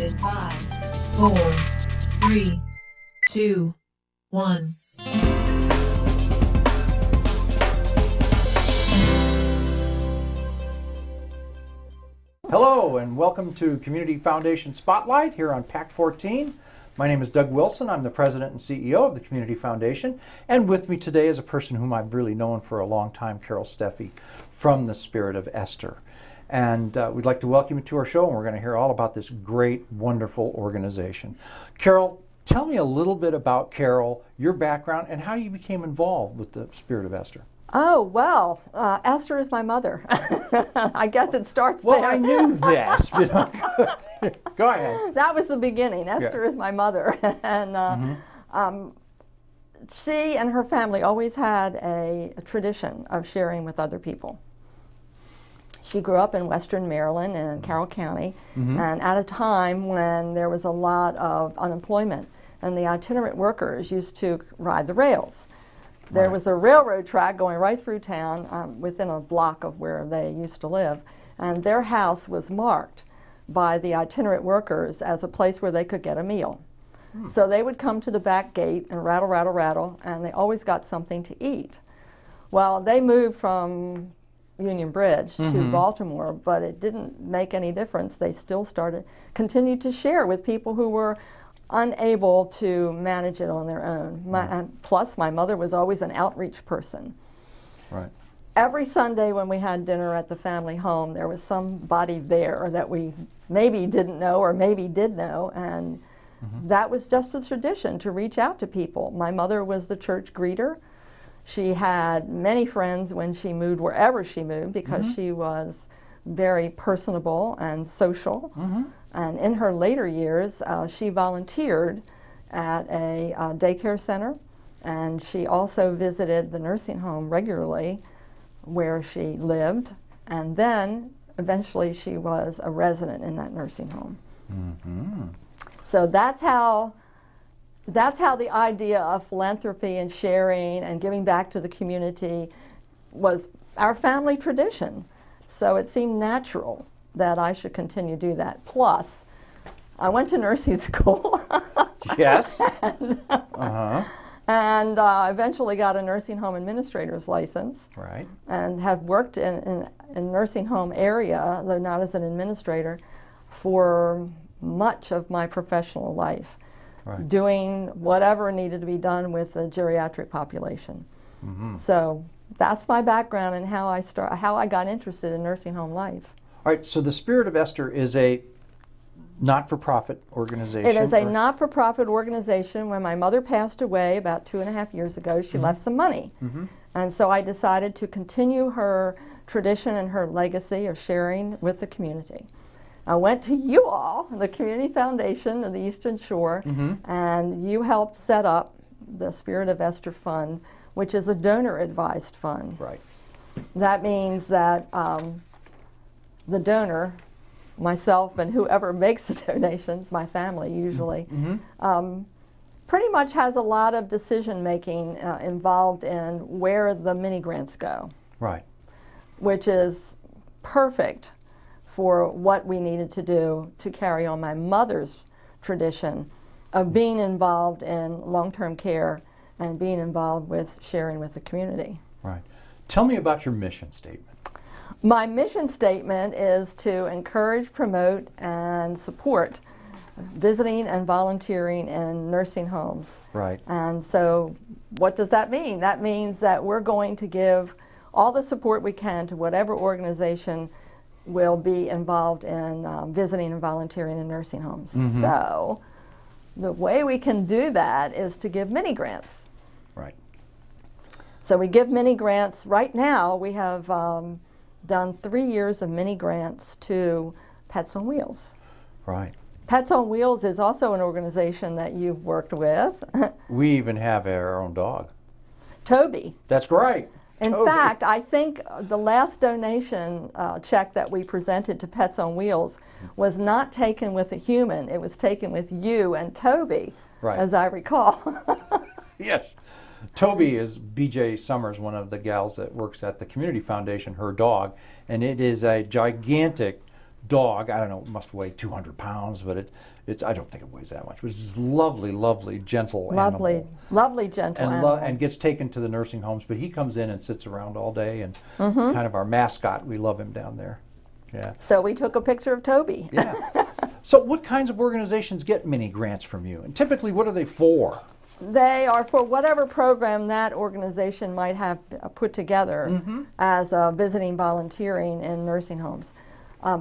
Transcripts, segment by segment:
in 5, 4, 3, 2, 1. Hello and welcome to Community Foundation Spotlight here on PAC 14. My name is Doug Wilson. I'm the president and CEO of the Community Foundation. And with me today is a person whom I've really known for a long time, Carol Steffy, from the Spirit of Esther. And we'd like to welcome you to our show, and we're going to hear all about this great, wonderful organization. Carol, tell me a little bit about Carol, your background, and how you became involved with the Spirit of Esther. Oh, well, Esther is my mother. I guess it starts Well, there. I knew this, but go ahead. That was the beginning. Esther is my mother. And she and her family always had a tradition of sharing with other people. She grew up in Western Maryland in Carroll County, and at a time when there was a lot of unemployment, and the itinerant workers used to ride the rails. There was a railroad track going right through town within a block of where they used to live, and their house was marked by the itinerant workers as a place where they could get a meal. So they would come to the back gate and rattle, rattle, rattle, and they always got something to eat. Well, they moved from Union Bridge to Baltimore, but it didn't make any difference. They still continued to share with people who were unable to manage it on their own. Plus, my mother was always an outreach person. Right. Every Sunday when we had dinner at the family home, there was somebody there that we maybe didn't know or maybe did know, and that was just a tradition to reach out to people. My mother was the church greeter. She had many friends when she moved, wherever she moved, because she was very personable and social. And in her later years, she volunteered at a daycare center, and she also visited the nursing home regularly where she lived, and then eventually she was a resident in that nursing home. So that's how the idea of philanthropy and sharing and giving back to the community was our family tradition. So it seemed natural that I should continue to do that. Plus, I went to nursing school. Yes. And eventually got a nursing home administrator's license. Right. And have worked in nursing home area, though not as an administrator, for much of my professional life. Right. Doing whatever needed to be done with the geriatric population. So that's my background and how I got interested in nursing home life. All right, so the Spirit of Esther is a not-for-profit organization? It is a not-for-profit organization. When my mother passed away about 2.5 years ago, she left some money. And so I decided to continue her tradition and her legacy of sharing with the community. I went to you all, the Community Foundation of the Eastern Shore, and you helped set up the Spirit of Esther Fund, which is a donor-advised fund. Right. That means that the donor, myself and whoever makes the donations, my family usually, pretty much has a lot of decision-making involved in where the mini-grants go. Right. Which is perfect for what we needed to do to carry on my mother's tradition of being involved in long-term care and being involved with sharing with the community. Right. Tell me about your mission statement. My mission statement is to encourage, promote, and support visiting and volunteering in nursing homes. Right. And so what does that mean? That means that we're going to give all the support we can to whatever organization will be involved in visiting and volunteering in nursing homes. So the way we can do that is to give mini grants. Right. So we give mini grants. Right now we have done 3 years of mini grants to Pets on Wheels. Right. Pets on Wheels is also an organization that you've worked with. We even have our own dog. Toby. That's right. In fact, I think the last donation check that we presented to Pets on Wheels was not taken with a human. It was taken with you and Toby, as I recall. Yes. Toby is BJ Summers, one of the gals that works at the Community Foundation, her dog, and it is a gigantic dog. I don't know, it must weigh 200 pounds, but I don't think it weighs that much. But it's this lovely, lovely, gentle animal. Lovely, gentle animal. And gets taken to the nursing homes, but he comes in and sits around all day, and it's kind of our mascot. We love him down there. Yeah. So we took a picture of Toby. Yeah. So what kinds of organizations get mini grants from you? And typically, what are they for? They are for whatever program that organization might have put together as visiting volunteering in nursing homes.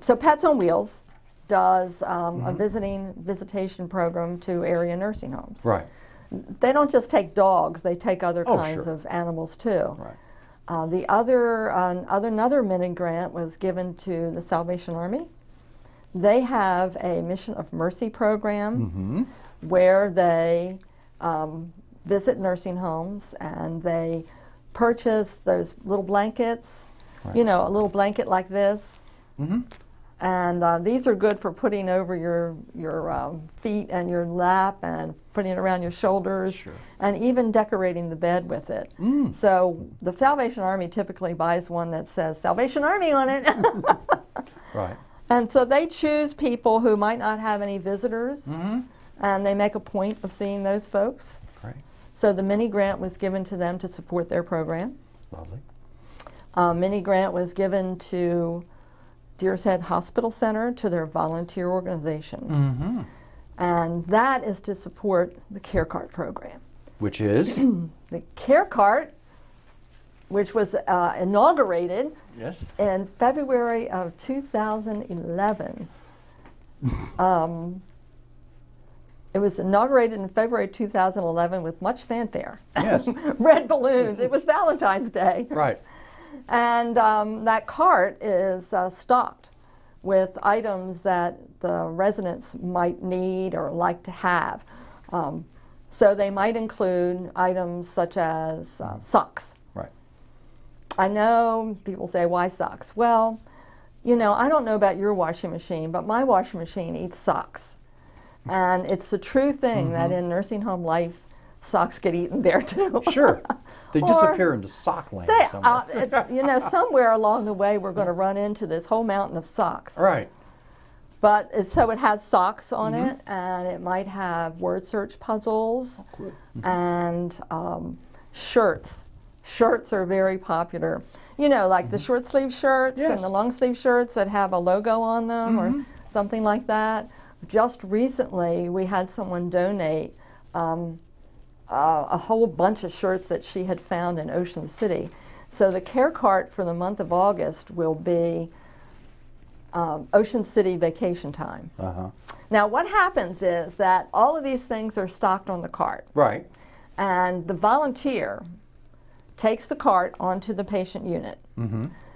So Pets on Wheels does a visitation program to area nursing homes. Right. They don't just take dogs, they take other Oh, kinds sure. of animals too. Right. Another mini grant was given to the Salvation Army. They have a Mission of Mercy program where they visit nursing homes and they purchase those little blankets, Right. you know, a little blanket like this. And these are good for putting over your feet and your lap and putting it around your shoulders, Sure. and even decorating the bed with it. So the Salvation Army typically buys one that says Salvation Army on it. Right. And so they choose people who might not have any visitors, and they make a point of seeing those folks. Right. So the mini grant was given to them to support their program. Lovely. Mini grant was given to Deer's Head Hospital Center, to their volunteer organization. And that is to support the Care Cart program. Which is? The Care Cart, which was inaugurated Yes. in February of 2011. It was inaugurated in February 2011 with much fanfare. Yes. Red balloons. It was Valentine's Day. Right. And that cart is stocked with items that the residents might need or like to have. So they might include items such as socks. Right. I know people say, why socks? Well, you know, I don't know about your washing machine, but my washing machine eats socks. And it's a true thing that in nursing home life, socks get eaten there too. Sure. They Or disappear into sock land somewhere. you know, somewhere along the way we're going to run into this whole mountain of socks. Right. But so it has socks on it, and it might have word search puzzles and shirts. Shirts are very popular. You know, like the short sleeve shirts Yes. and the long sleeve shirts that have a logo on them or something like that. Just recently, we had someone donate a whole bunch of shirts that she had found in Ocean City. So the Care Cart for the month of August will be Ocean City vacation time. Now what happens is that all of these things are stocked on the cart. Right. And the volunteer takes the cart onto the patient unit.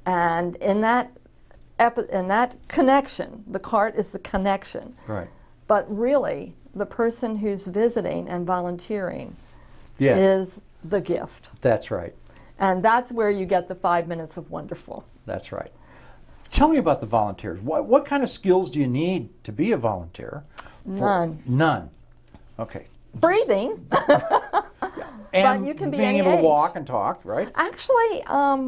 And in that connection, the cart is the connection. Right. But really, the person who's visiting and volunteering Yes. is the gift. That's right. And that's where you get the 5 minutes of wonderful. That's right. Tell me about the volunteers. What kind of skills do you need to be a volunteer? None. None. Okay. Breathing. And you can be being any able to age. walk and talk, right? Actually,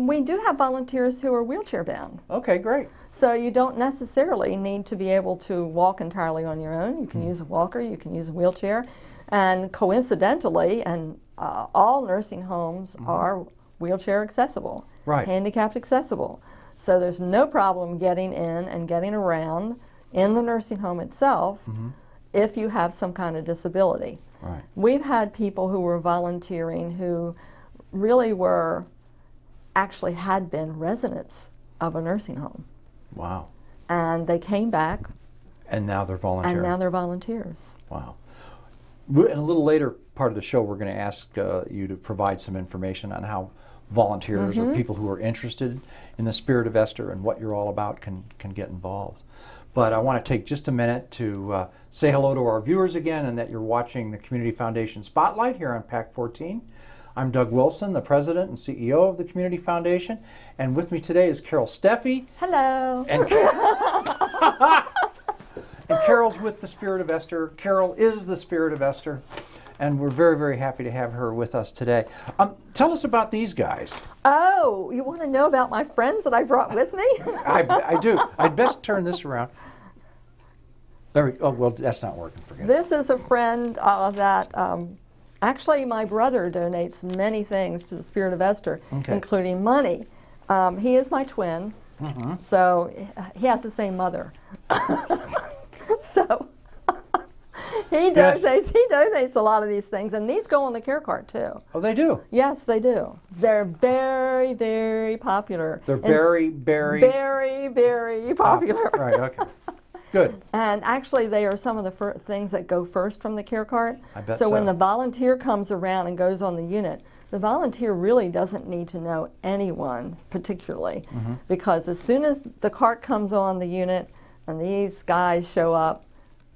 we do have volunteers who are wheelchair bound. Okay, great. So you don't necessarily need to be able to walk entirely on your own. You can use a walker, you can use a wheelchair. And coincidentally, and all nursing homes are wheelchair accessible, Right. handicapped accessible. So there's no problem getting in and getting around in the nursing home itself if you have some kind of disability. Right. We've had people who were volunteering who really were, actually had been residents of a nursing home. Wow. And they came back, And now they're volunteering. and now they're volunteers. Wow. In a little later part of the show, we're going to ask you to provide some information on how volunteers or people who are interested in the Spirit of Esther and what you're all about can get involved. But I want to take just a minute to say hello to our viewers again, and that you're watching the Community Foundation Spotlight here on PAC 14. I'm Doug Wilson, the President and CEO of the Community Foundation, and with me today is Carol Steffy. Hello. And and Carol's with the Spirit of Esther. Carol is the Spirit of Esther. and we're very, very happy to have her with us today. Tell us about these guys. Oh, you want to know about my friends that I brought with me? I do. I'd best turn this around. Oh, well, that's not working. Forget it. This is a friend that actually my brother donates many things to the Spirit of Esther, including money. He is my twin, so he has the same mother. So he donates a lot of these things, and these go on the care cart too. Oh, they do? Yes, they do. They're very, very popular. They're very, very... Very, very popular. Right, okay. Good. And actually, they are some of the things that go first from the care cart. I bet so. So when the volunteer comes around and goes on the unit, the volunteer really doesn't need to know anyone particularly, because as soon as the cart comes on the unit and these guys show up,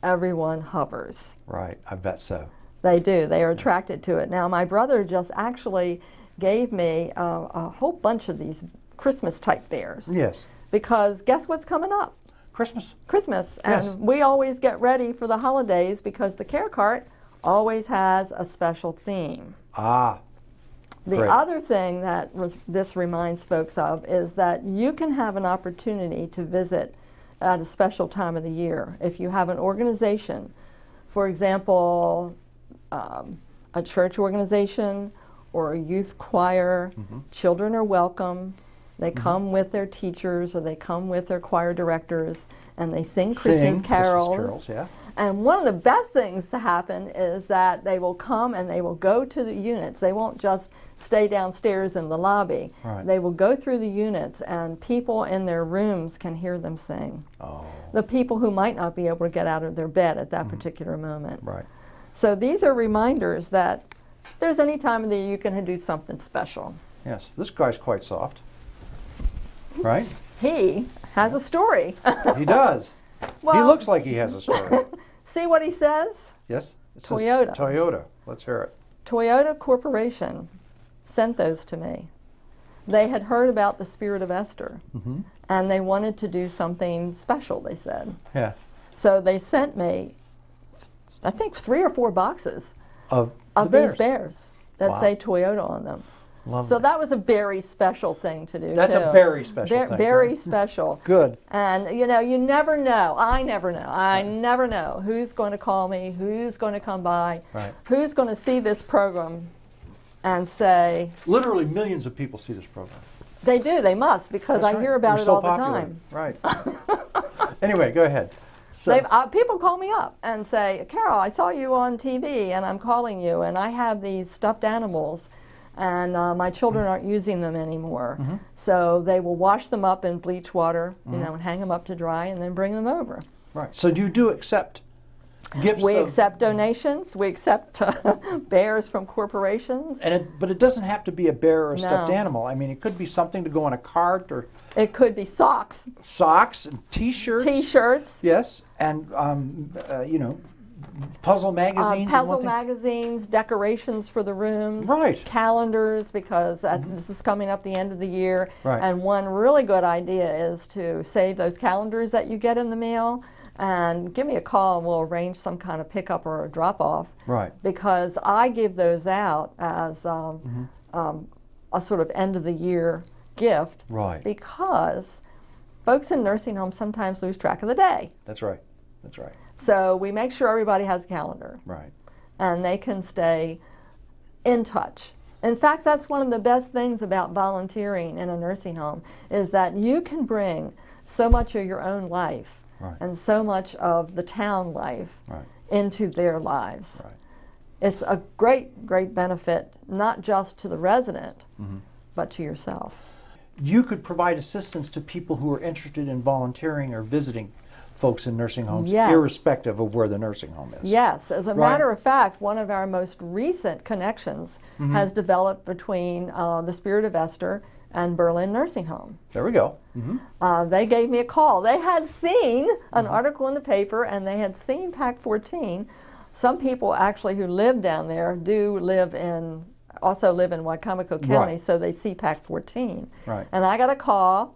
everyone hovers. Right, I bet so. They do. They are attracted to it. Now, my brother just actually gave me a whole bunch of these Christmas-type bears. Yes. Because guess what's coming up? Christmas. Christmas. Yes. And we always get ready for the holidays because the care cart always has a special theme. Ah. The Great. other thing that this reminds folks of is that you can have an opportunity to visit at a special time of the year. If you have an organization, for example, a church organization or a youth choir, children are welcome. They come with their teachers or they come with their choir directors and they sing Christmas carols. Christmas carols, yeah. And one of the best things to happen is that they will come and they will go to the units. They won't just stay downstairs in the lobby. Right. They will go through the units and people in their rooms can hear them sing. Oh. The people who might not be able to get out of their bed at that particular moment. Right. So these are reminders that there's any time of the year you can do something special. Yes. This guy's quite soft. Right? He has a story. He does. Well, he looks like he has a story. See what he says? Yes? It says Toyota. Toyota. Let's hear it. Toyota Corporation sent those to me. They had heard about the Spirit of Esther, and they wanted to do something special, they said. Yeah. So they sent me, I think, 3 or 4 boxes Of these bears that Wow. say Toyota on them. Lovely. So that was a very special thing to do. That's too. a very special thing. Very right? special. Good. And you know, you never know. I never know. I never know who's going to call me, who's going to come by, Right. who's going to see this program and say, Literally millions of people see this program. they do, they must, because That's I right. hear about We're it so all popular. the time. Right. Anyway, go ahead. So, People call me up and say, Carol, I saw you on TV and I'm calling you and I have these stuffed animals and my children aren't using them anymore. So they will wash them up in bleach water, you know, and hang them up to dry and then bring them over. right. So you do accept gifts? We accept donations. We accept bears from corporations. But it doesn't have to be a bear or a stuffed No. animal. I mean, it could be something to go on a cart or It could be socks, socks and T-shirts. T-shirts, Yes, and you know, puzzle magazines. puzzle magazines, decorations for the rooms, Right. calendars, because this is coming up the end of the year. Right. And one really good idea is to save those calendars that you get in the mail and give me a call and we'll arrange some kind of pickup or a drop-off. Right. Because I give those out as a sort of end-of-the-year gift. Right. Because folks in nursing homes sometimes lose track of the day. That's right. That's right. So we make sure everybody has a calendar Right. and they can stay in touch. In fact, that's one of the best things about volunteering in a nursing home is that you can bring so much of your own life Right. and so much of the town life Right. into their lives. Right. It's a great, great benefit, not just to the resident, but to yourself. You could provide assistance to people who are interested in volunteering or visiting folks in nursing homes, Yes. irrespective of where the nursing home is. Yes, as a Right. matter of fact, one of our most recent connections has developed between the Spirit of Esther and Berlin Nursing Home. There we go. They gave me a call. They had seen an article in the paper and they had seen PAC 14. Some people actually who live down there also live in Wicomico County, Right. so they see PAC 14. Right. And I got a call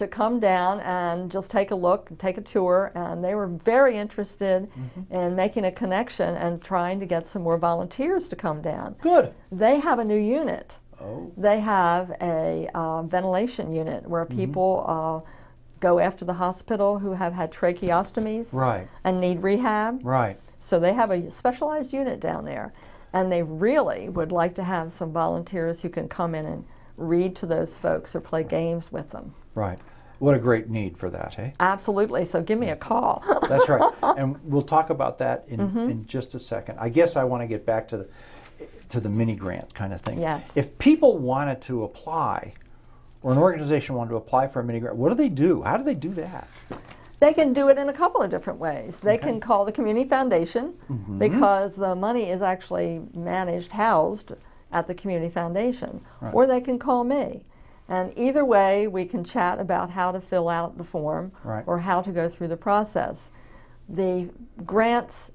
to come down and just take a look, take a tour, and they were very interested in making a connection and trying to get some more volunteers to come down. Good. They have a new unit. Oh. They have a ventilation unit where people go after the hospital who have had tracheostomies Right. and need rehab. Right. So they have a specialized unit down there, and they really would like to have some volunteers who can come in and read to those folks or play games with them. Right. What a great need for that, eh? Absolutely. So give me a call. That's right. And we'll talk about that in just a second. I guess I want to get back to the mini grant kind of thing. Yes. If people wanted to apply, or an organization wanted to apply for a mini grant, what do they do? How do they do that? They can do it in a couple of different ways. They can call the Community Foundation because the money is actually housed at the Community Foundation, or they can call me. And either way, we can chat about how to fill out the form or how to go through the process. The grants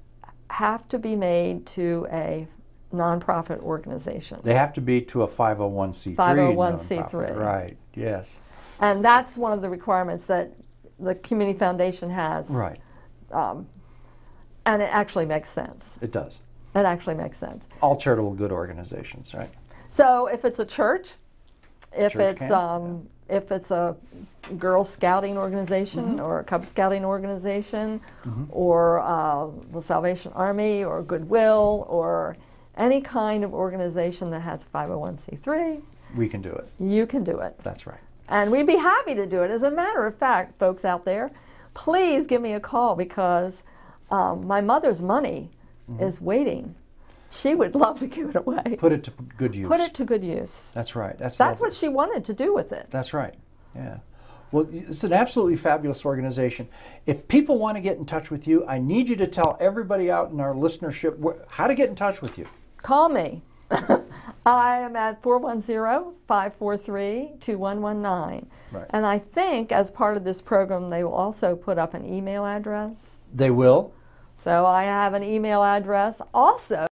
have to be made to a nonprofit organization. They have to be to a 501c3. 501c3. Nonprofit. Right, yes. And that's one of the requirements that the Community Foundation has. Right. And it actually makes sense. It does. It actually makes sense. All charitable good organizations, right? So if it's a church, if Church if it's a Girl Scouting organization or a Cub Scouting organization or the Salvation Army or Goodwill or any kind of organization that has 501c3, we can do it. you can do it. That's right. And we'd be happy to do it. As a matter of fact, folks out there, please give me a call because my mother's money is waiting. She would love to give it away. Put it to good use. Put it to good use. That's right. That's what she wanted to do with it. That's right. Yeah. Well, it's an absolutely fabulous organization. If people want to get in touch with you, I need you to tell everybody out in our listenership how to get in touch with you. Call me. I am at 410-543-2119. Right. And I think as part of this program, they will also put up an email address. They will. So I have an email address also.